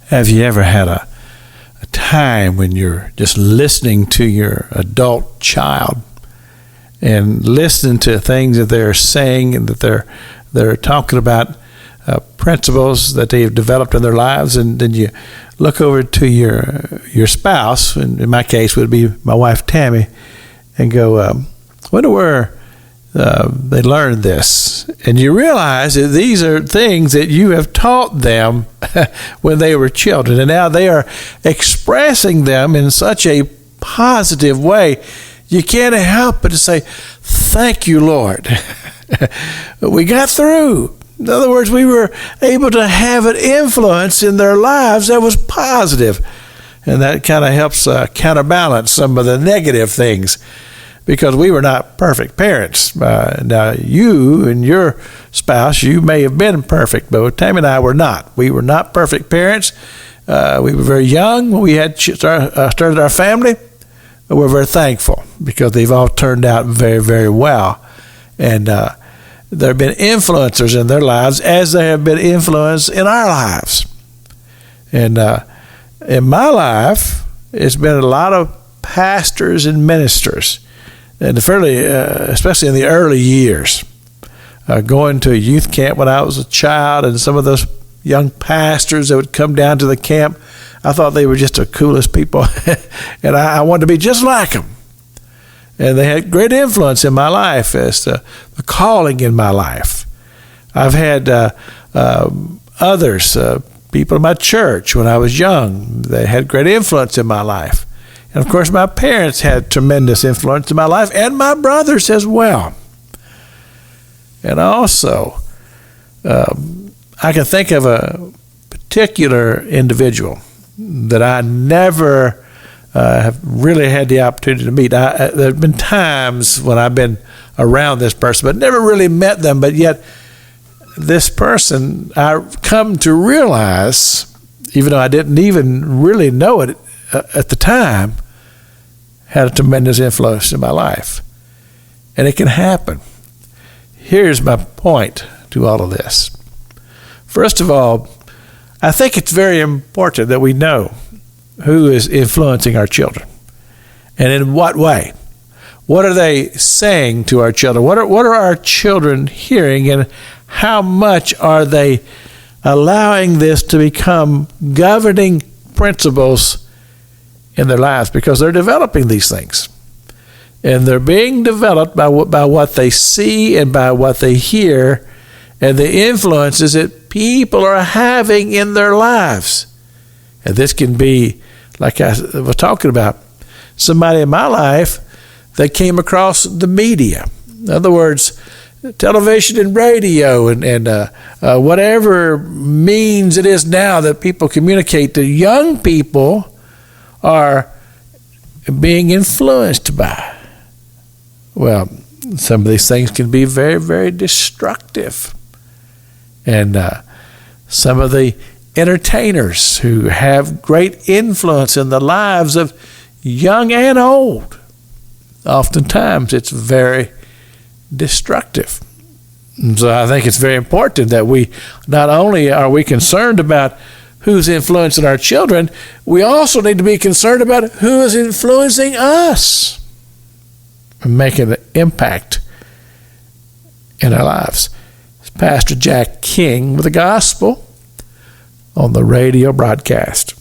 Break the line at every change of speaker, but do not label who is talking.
Have you ever had a time when you're just listening to your adult child and listening to things that they're saying and that they're talking about principles that they've developed in their lives, and then you look over to your spouse, and in my case would be my wife Tammy, and go, wonder where they learned this. And you realize that these are things that you have taught them when they were children, and now they are expressing them in such a positive way. You can't help but to say, thank you, Lord. We got through. In other words, we were able to have an influence in their lives that was positive. And that kind of helps counterbalance some of the negative things, because we were not perfect parents. Now, you and your spouse, you may have been perfect, but Tammy and I were not. We were not perfect parents. We were very young when we had started our family. But we're very thankful because they've all turned out very, very well. And there have been influencers in their lives as they have been influenced in our lives. And in my life, it's been a lot of pastors and ministers, and especially in the early years, going to a youth camp when I was a child, and some of those young pastors that would come down to the camp, I thought they were just the coolest people, and I wanted to be just like them. And they had great influence in my life as the calling in my life. I've had others, people in my church when I was young. They had great influence in my life. And, of course, my parents had tremendous influence in my life, and my brothers as well. And also, I can think of a particular individual that I never have really had the opportunity to meet. There have been times when I've been around this person, but never really met them. But yet, this person, I've come to realize, even though I didn't even really know it at the time, had a tremendous influence in my life. And it can happen. Here's my point to all of this. First of all, I think it's very important that we know who is influencing our children, and in what way. What are they saying to our children? What are our children hearing, and how much are they allowing this to become governing principles in their lives? Because they're developing these things, and they're being developed by what they see and by what they hear, and the influences that people are having in their lives. And this can be, like I was talking about, somebody in my life that came across the media. In other words, television and radio and whatever means it is now that people communicate to young people are being influenced by. Well, some of these things can be very, very destructive. And some of the entertainers who have great influence in the lives of young and old, oftentimes it's very destructive. And so I think it's very important that we not only are we concerned about who's influencing our children, we also need to be concerned about who is influencing us and making an impact in our lives. It's Pastor Jack King with the gospel on the radio broadcast.